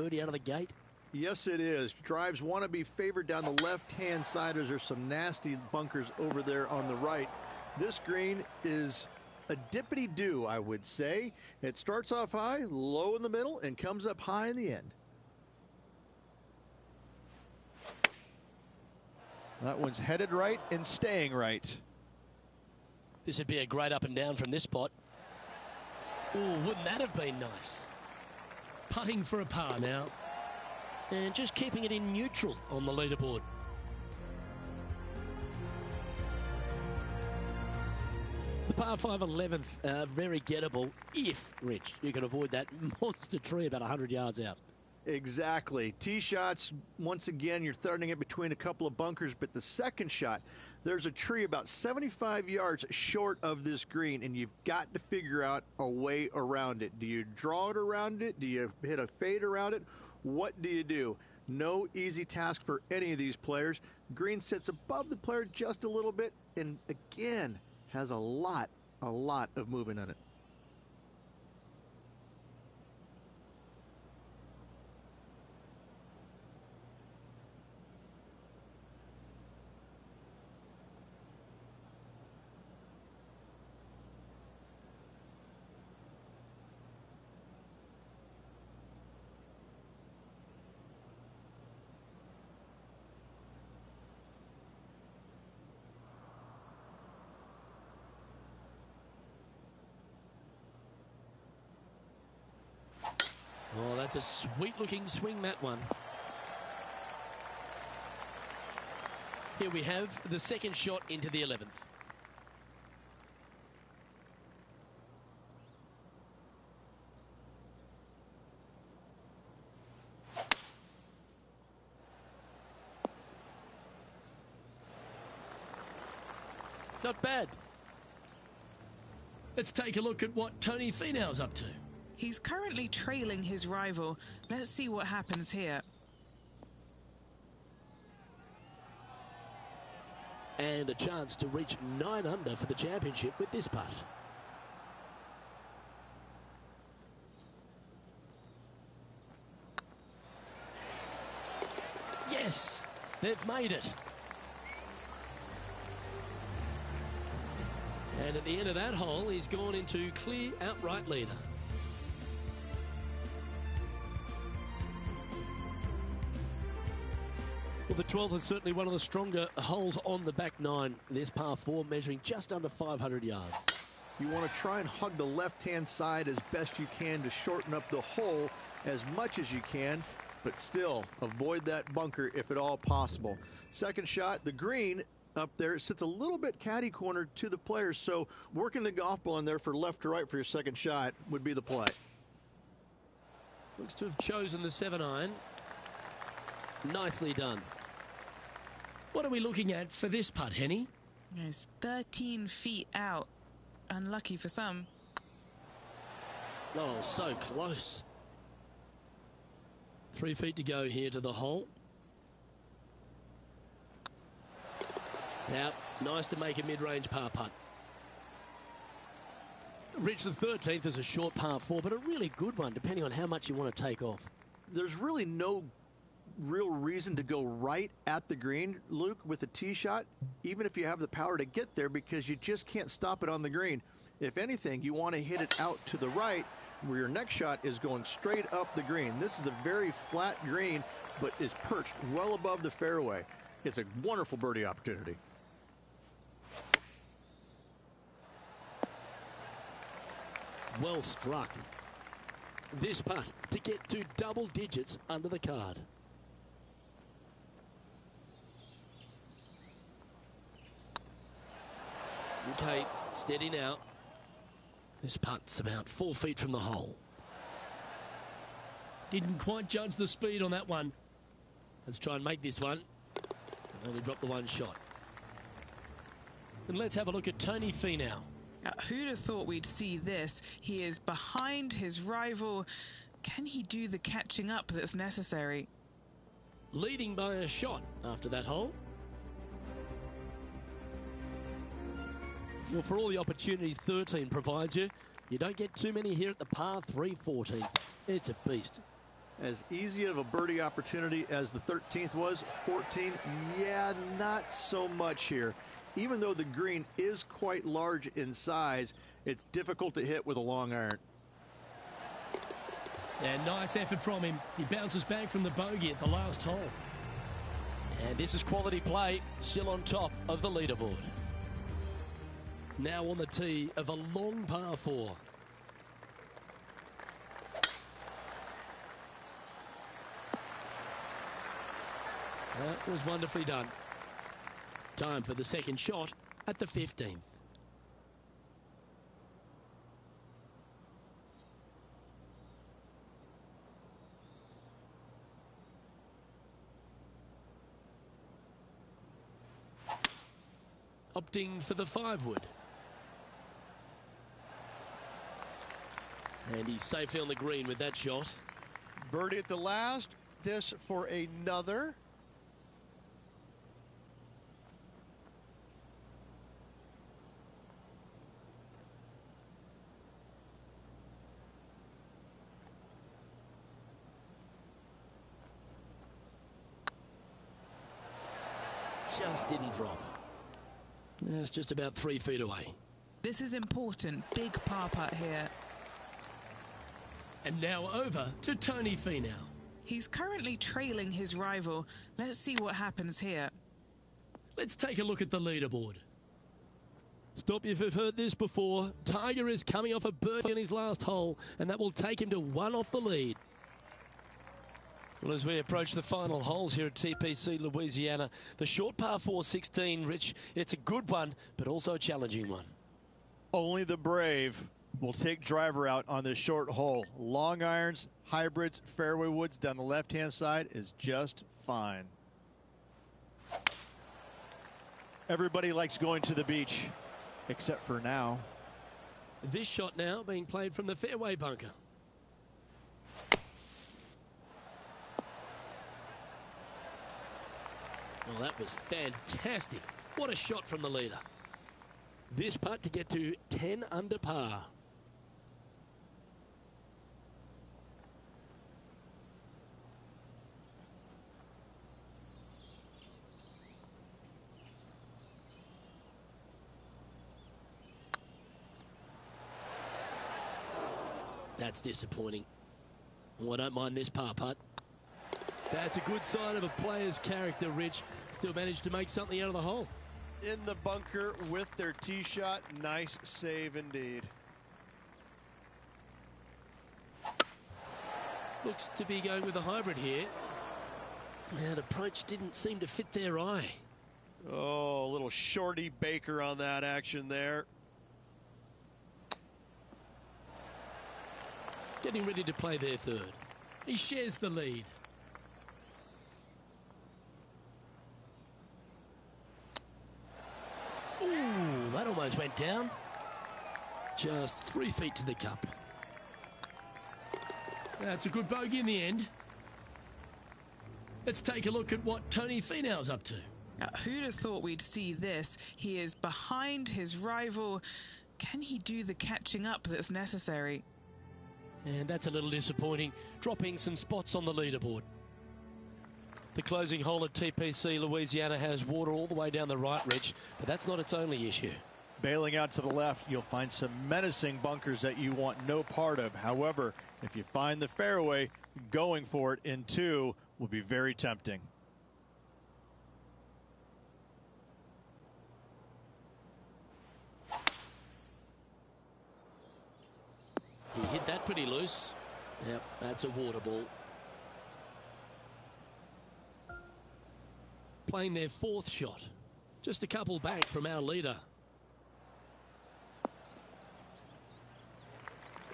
birdie out of the gate? Yes, it is. Drives want to be favored down the left-hand side as there's some nasty bunkers over there on the right. This green is a dippity-do, I would say. It starts off high, low in the middle, and comes up high in the end. That one's headed right and staying right. This would be a great up and down from this spot. Oh, wouldn't that have been nice? Putting for a par now. And just keeping it in neutral on the leaderboard. The par 5 11th, very gettable if, Rich, you can avoid that monster tree about 100 yards out. Exactly. Tee shots, once again, you're throwing it between a couple of bunkers, but the second shot, there's a tree about 75 yards short of this green, and you've got to figure out a way around it. Do you draw it around it? Do you hit a fade around it? What do you do? No easy task for any of these players. Green sits above the player just a little bit, and again, has a lot of movement on it. Oh, that's a sweet-looking swing, that one. Here we have the second shot into the 11th. Not bad. Let's take a look at what Tony Finau's up to. He's currently trailing his rival. Let's see what happens here. And a chance to reach 9 under for the championship with this putt. Yes, they've made it. And at the end of that hole, he's gone into clear outright leader. Well, the 12th is certainly one of the stronger holes on the back nine. This par 4 measuring just under 500 yards. You want to try and hug the left-hand side as best you can to shorten up the hole as much as you can, but still avoid that bunker if at all possible. Second shot, the green up there sits a little bit caddy corner to the players, so working the golf ball in there for left to right for your second shot would be the play. Looks to have chosen the 7-iron. Nicely done. What are we looking at for this putt, Henny? It's 13 feet out. Unlucky for some. Oh, so close. 3 feet to go here to the hole. Now, nice to make a mid-range par putt. Rich, the 13th is a short par 4, but a really good one, depending on how much you want to take off. There's really no real reason to go right at the green, Luke, with a tee shot, even if you have the power to get there, because you just can't stop it on the green. If anything, you want to hit it out to the right, where your next shot is going straight up the green. This is a very flat green, but is perched well above the fairway. It's a wonderful birdie opportunity. Well struck. This putt to get to double digits under the card. Okay, steady now. This putt's about 4 feet from the hole. Didn't quite judge the speed on that one. Let's try and make this one. Only drop the one shot. And let's have a look at Tony Finau. Who'd have thought we'd see this? He is behind his rival. Can he do the catching up that's necessary? Leading by a shot after that hole. Well, for all the opportunities 13 provides you, you don't get too many here at the par 3 14. It's a beast. As easy of a birdie opportunity as the 13th was, 14, yeah, not so much here. Even though the green is quite large in size, it's difficult to hit with a long iron. And nice effort from him. He bounces back from the bogey at the last hole. And this is quality play, still on top of the leaderboard. Now on the tee of a long par 4. That was wonderfully done. Time for the second shot at the 15th. Opting for the 5-wood. And he's safely on the green with that shot. Birdie at the last. This for another. Just didn't drop. It's just about 3 feet away. This is important. Big par putt here. And now over to Tony Finau. He's currently trailing his rival. Let's see what happens here. Let's take a look at the leaderboard. Stop if you've heard this before. Tiger is coming off a birdie on his last hole, and that will take him to 1 off the lead. Well, as we approach the final holes here at TPC Louisiana, the short par 4 16, Rich, it's a good one, but also a challenging one. Only the brave will take driver out on this short hole. Long irons, hybrids, fairway woods down the left-hand side is just fine. Everybody likes going to the beach, except for now. This shot now being played from the fairway bunker. Well, that was fantastic. What a shot from the leader. This putt to get to 10 under par. That's disappointing. Oh, I don't mind this par putt. That's a good sign of a player's character, Rich. Still managed to make something out of the hole. In the bunker with their tee shot. Nice save indeed. Looks to be going with a hybrid here. That approach didn't seem to fit their eye. Oh, a little shorty Baker on that action there. Getting ready to play their third. He shares the lead. Ooh, that almost went down. Just 3 feet to the cup. That's a good bogey in the end. Let's take a look at what Tony Finau's up to. Now, who'd have thought we'd see this? He is behind his rival. Can he do the catching up that's necessary? And that's a little disappointing, dropping some spots on the leaderboard. The closing hole at TPC Louisiana has water all the way down the right, Rich, but that's not its only issue. Bailing out to the left, you'll find some menacing bunkers that you want no part of. However, if you find the fairway, going for it in 2 will be very tempting. He hit that pretty loose. Yep, that's a water ball. Playing their 4th shot. Just a couple back from our leader.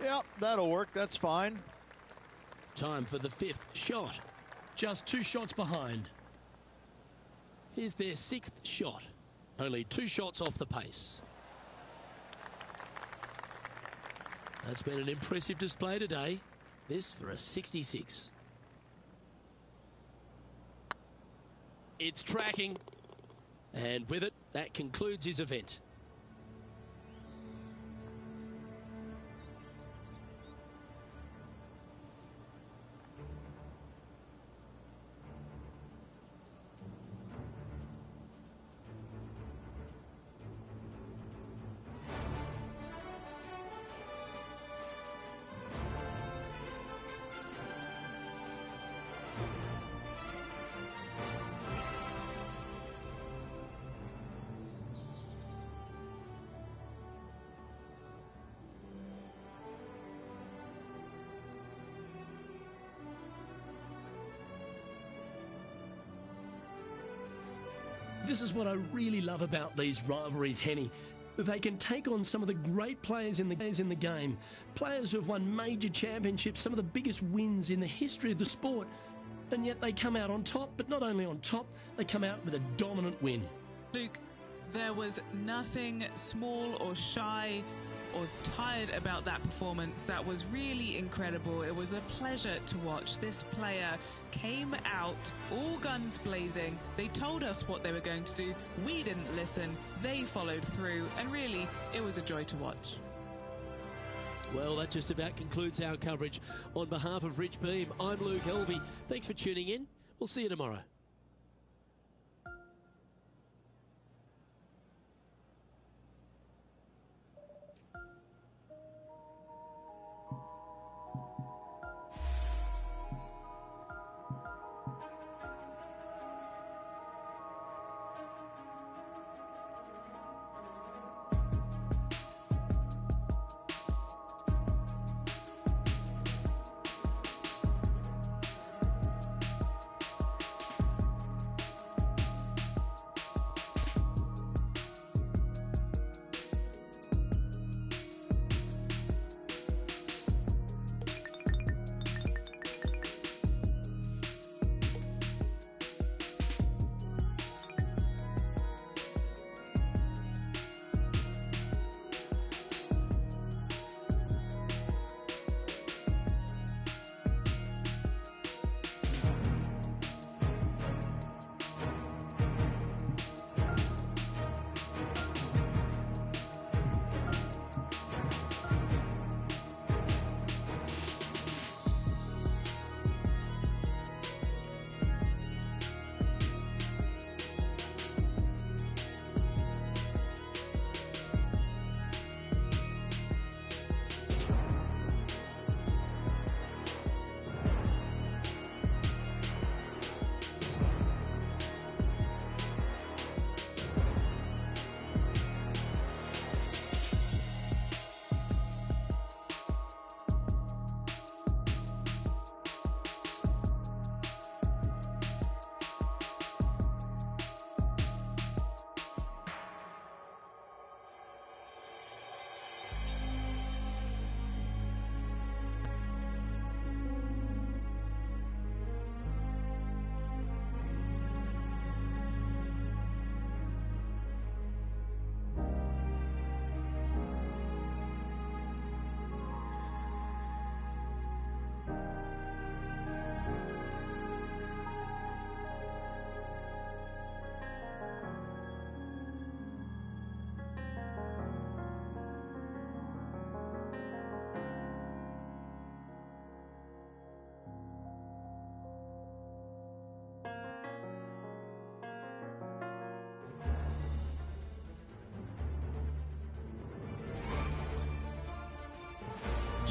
Yep, that'll work. That's fine. Time for the 5th shot. Just 2 shots behind. Here's their 6th shot. Only 2 shots off the pace. That's been an impressive display today. This for a 66. It's tracking. And with it, that concludes his event. This is what I really love about these rivalries, Henny. They can take on some of the great players in the game, players who have won major championships, some of the biggest wins in the history of the sport, and yet they come out on top. But not only on top, they come out with a dominant win. Luke, there was nothing small or shy or tired about that performance. That was really incredible. It was a pleasure to watch. This player came out all guns blazing. They told us what they were going to do. We didn't listen. They followed through, and really, it was a joy to watch. Well, that just about concludes our coverage. On behalf of Rich Beam, I'm Luke Elvey. Thanks for tuning in. We'll see you tomorrow.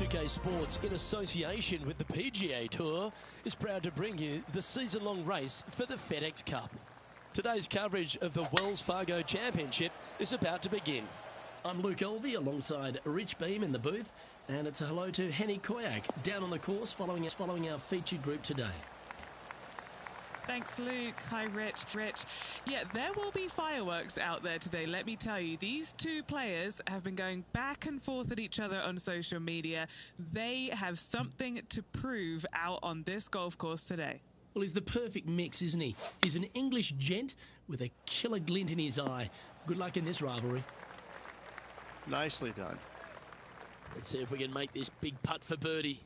UK Sports, in association with the PGA Tour, is proud to bring you the season-long race for the FedEx Cup. Today's coverage of the Wells Fargo Championship is about to begin. I'm Luke Elvey alongside Rich Beam in the booth, and it's a hello to Henny Koyak down on the course following our featured group today. Thanks, Luke. Hi, Rich. Yeah, there will be fireworks out there today, let me tell you. These two players have been going back and forth at each other on social media. They have something to prove out on this golf course today. Well, he's the perfect mix, isn't he? He's an English gent with a killer glint in his eye. Good luck in this rivalry. Nicely done. Let's see if we can make this big putt for birdie.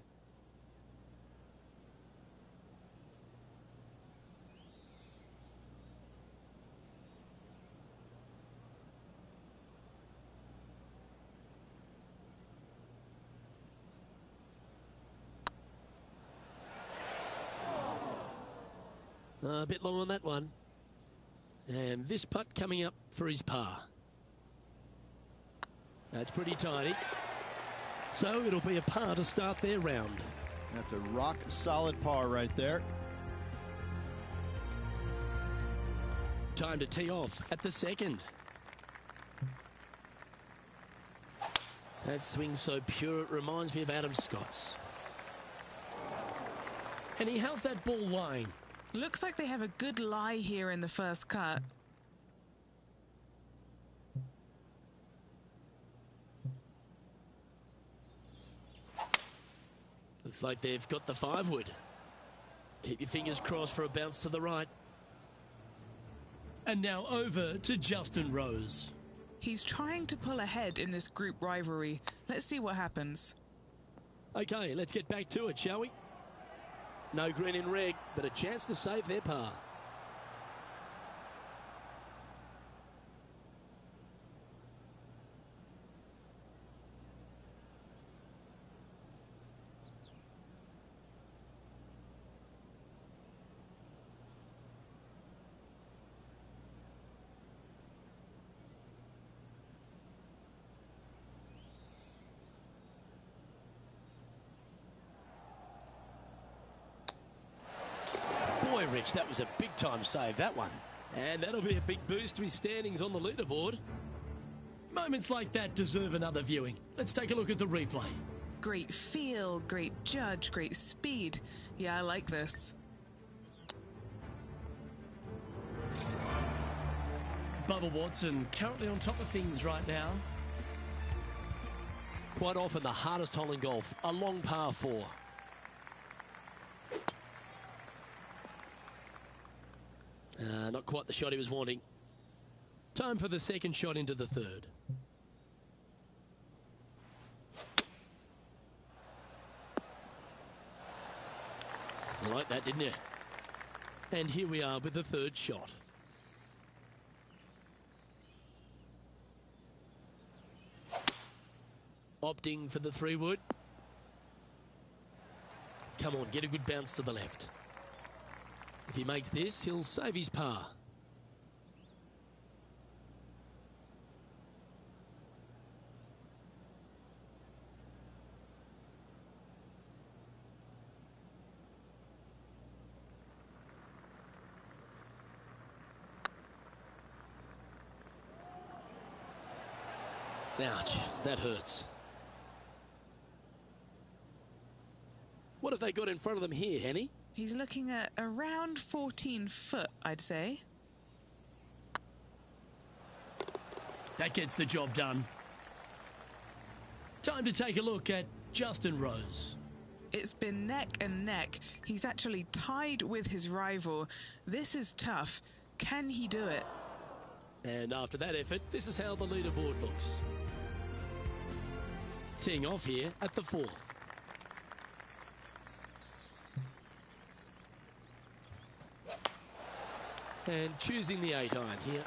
A bit long on that one. And this putt coming up for his par. That's pretty tidy. So it'll be a par to start their round. That's a rock solid par right there. Time to tee off at the second. That swing so pure, it reminds me of Adam Scott's. And how's that ball lying? Looks like they have a good lie here in the first cut. Looks like they've got the 5-wood. Keep your fingers crossed for a bounce to the right. And now over to Justin Rose. He's trying to pull ahead in this group rivalry. Let's see what happens. Okay, let's get back to it, shall we? No green in red, but a chance to save their par. Boy, Rich, that was a big-time save, that one. And that'll be a big boost to his standings on the leaderboard. Moments like that deserve another viewing. Let's take a look at the replay. Great feel, great judge, great speed. Yeah, I like this. Bubba Watson currently on top of things right now. Quite often the hardest hole in golf, a long par 4. Not quite the shot he was wanting. Time for the second shot into the third. You like that, didn't you? And here we are with the third shot. Opting for the 3-wood. Come on, get a good bounce to the left. If he makes this, he'll save his par. Ouch, that hurts. What have they got in front of them here, Henny? He's looking at around 14 foot, I'd say. That gets the job done. Time to take a look at Justin Rose. It's been neck and neck. He's actually tied with his rival. This is tough. Can he do it? And after that effort, this is how the leaderboard looks. Teeing off here at the 4th. And choosing the 8-iron here.